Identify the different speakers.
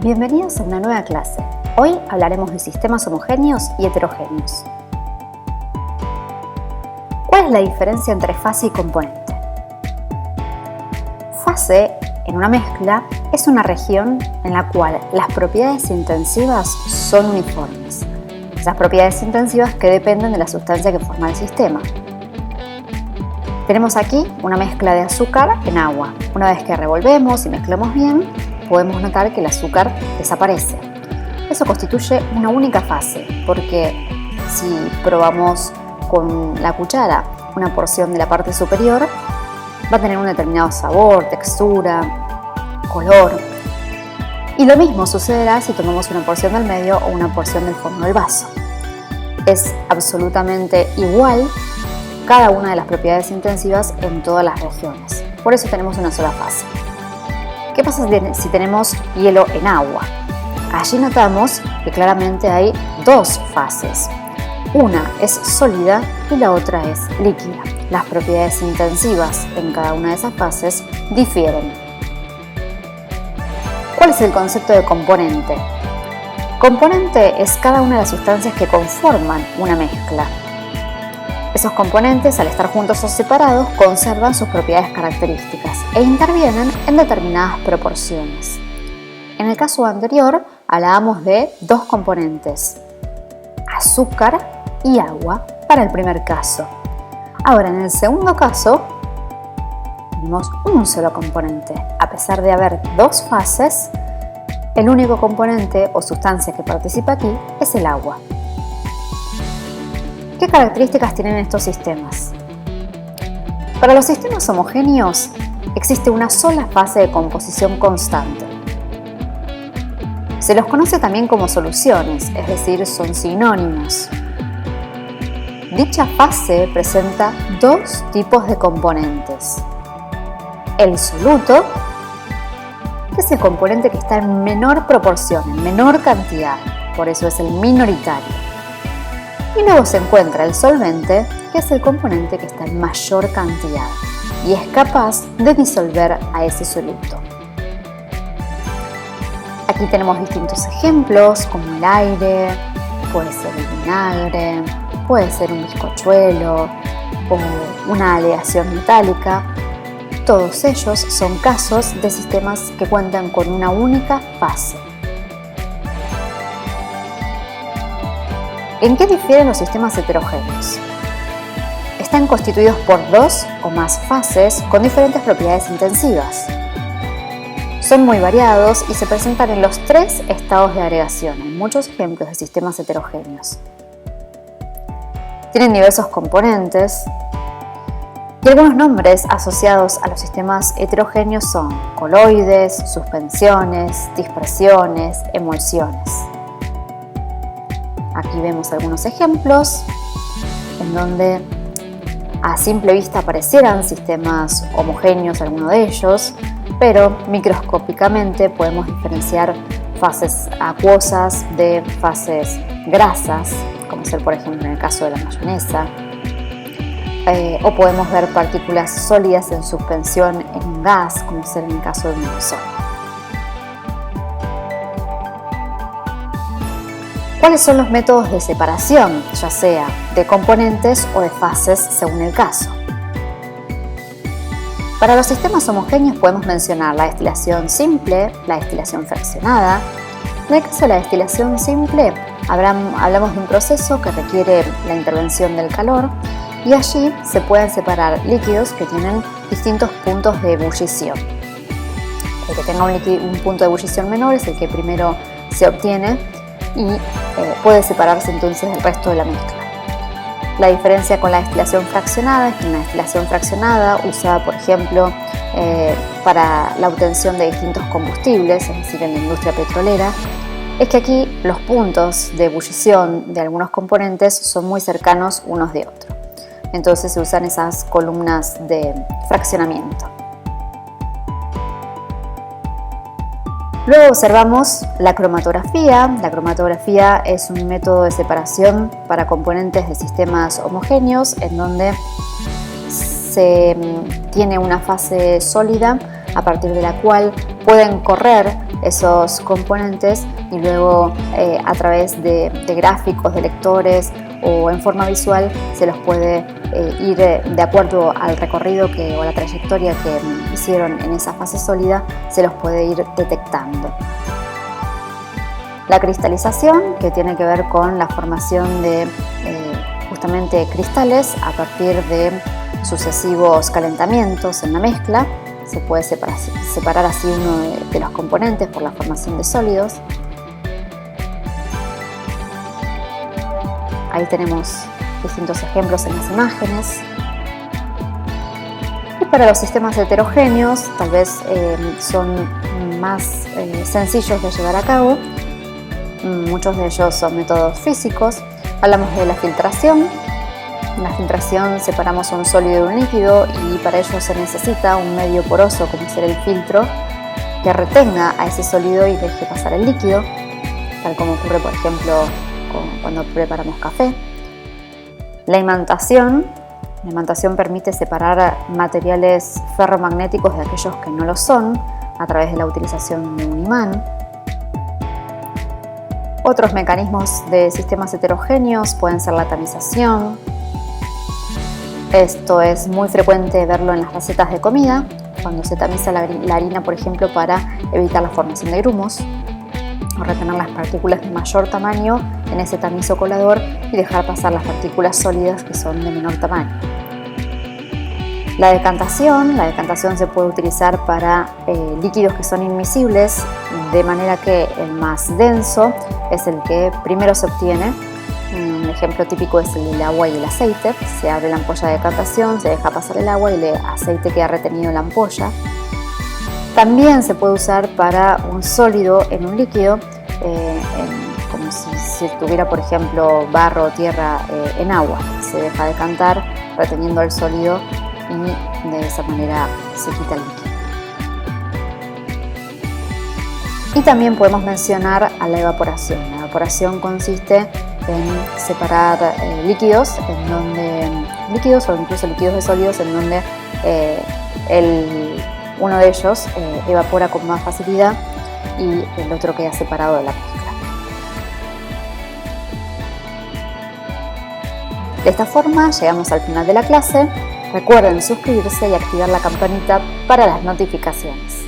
Speaker 1: Bienvenidos a una nueva clase. Hoy hablaremos de sistemas homogéneos y heterogéneos. ¿Cuál es la diferencia entre fase y componente? Fase, en una mezcla, es una región en la cual las propiedades intensivas son uniformes. Esas propiedades intensivas que dependen de la sustancia que forma el sistema. Tenemos aquí una mezcla de azúcar en agua. Una vez que revolvemos y mezclamos bien, podemos notar que el azúcar desaparece. Eso constituye una única fase, porque si probamos con la cuchara una porción de la parte superior, va a tener un determinado sabor, textura, color. Y lo mismo sucederá si tomamos una porción del medio o una porción del fondo del vaso. Es absolutamente igual cada una de las propiedades intensivas en todas las regiones. Por eso tenemos una sola fase. ¿Qué pasa si tenemos hielo en agua? Allí notamos que claramente hay dos fases. Una es sólida y la otra es líquida. Las propiedades intensivas en cada una de esas fases difieren. ¿Cuál es el concepto de componente? Componente es cada una de las sustancias que conforman una mezcla. Esos componentes, al estar juntos o separados, conservan sus propiedades características e intervienen en determinadas proporciones. En el caso anterior, hablábamos de dos componentes, azúcar y agua, para el primer caso. Ahora, en el segundo caso, tenemos un solo componente. A pesar de haber dos fases, el único componente o sustancia que participa aquí es el agua. ¿Qué características tienen estos sistemas? Para los sistemas homogéneos existe una sola fase de composición constante. Se los conoce también como soluciones, es decir, son sinónimos. Dicha fase presenta dos tipos de componentes. El soluto, que es el componente que está en menor proporción, en menor cantidad, por eso es el minoritario. Y luego se encuentra el solvente, que es el componente que está en mayor cantidad y es capaz de disolver a ese soluto. Aquí tenemos distintos ejemplos, como el aire, puede ser el vinagre, puede ser un bizcochuelo o una aleación metálica. Todos ellos son casos de sistemas que cuentan con una única fase. ¿En qué difieren los sistemas heterogéneos? Están constituidos por dos o más fases con diferentes propiedades intensivas. Son muy variados y se presentan en los tres estados de agregación. Hay muchos ejemplos de sistemas heterogéneos. Tienen diversos componentes y algunos nombres asociados a los sistemas heterogéneos son coloides, suspensiones, dispersiones, emulsiones. Aquí vemos algunos ejemplos en donde a simple vista parecieran sistemas homogéneos algunos de ellos, pero microscópicamente podemos diferenciar fases acuosas de fases grasas, como ser por ejemplo en el caso de la mayonesa, o podemos ver partículas sólidas en suspensión en un gas, como ser en el caso de un aerosol. ¿Cuáles son los métodos de separación, ya sea de componentes o de fases según el caso? Para los sistemas homogéneos podemos mencionar la destilación simple, la destilación fraccionada. En el caso de la destilación simple, hablamos de un proceso que requiere la intervención del calor y allí se pueden separar líquidos que tienen distintos puntos de ebullición. El que tenga un punto de ebullición menor es el que primero se obtiene y puede separarse entonces del resto de la mezcla. La diferencia con la destilación fraccionada es que en la destilación fraccionada, usada por ejemplo para la obtención de distintos combustibles, es decir, en la industria petrolera, es que aquí los puntos de ebullición de algunos componentes son muy cercanos unos de otros. Entonces se usan esas columnas de fraccionamiento. Luego observamos la cromatografía. La cromatografía es un método de separación para componentes de sistemas homogéneos en donde se tiene una fase sólida a partir de la cual pueden correr esos componentes y luego a través de gráficos, de lectores o en forma visual se los puede ir de acuerdo al recorrido o la trayectoria que hicieron en esa fase sólida, se los puede ir detectando. La cristalización, que tiene que ver con la formación de justamente cristales a partir de sucesivos calentamientos en la mezcla. Se puede separar así uno de los componentes por la formación de sólidos. Ahí tenemos distintos ejemplos en las imágenes. Y para los sistemas heterogéneos, tal vez son más sencillos de llevar a cabo. Muchos de ellos son métodos físicos. Hablamos de la filtración. En la filtración separamos un sólido de un líquido y para ello se necesita un medio poroso como ser el filtro que retenga a ese sólido y deje pasar el líquido, tal como ocurre por ejemplo cuando preparamos café. La imantación permite separar materiales ferromagnéticos de aquellos que no lo son a través de la utilización de un imán. Otros mecanismos de sistemas heterogéneos pueden ser la tamización. Esto es muy frecuente verlo en las recetas de comida, cuando se tamiza la harina, por ejemplo, para evitar la formación de grumos, o retener las partículas de mayor tamaño en ese tamizo colador y dejar pasar las partículas sólidas que son de menor tamaño. La decantación se puede utilizar para líquidos que son inmiscibles, de manera que el más denso es el que primero se obtiene. Un ejemplo típico es el agua y el aceite. Se abre la ampolla de decantación, se deja pasar el agua y el aceite queda retenido en la ampolla. También se puede usar para un sólido en un líquido, como si tuviera, por ejemplo, barro o tierra en agua. Se deja decantar reteniendo el sólido y de esa manera se quita el líquido. Y también podemos mencionar a la evaporación. La evaporación consiste en separar líquidos o incluso líquidos de sólidos en donde uno de ellos evapora con más facilidad y el otro queda separado de la mezcla. De esta forma llegamos al final de la clase. Recuerden suscribirse y activar la campanita para las notificaciones.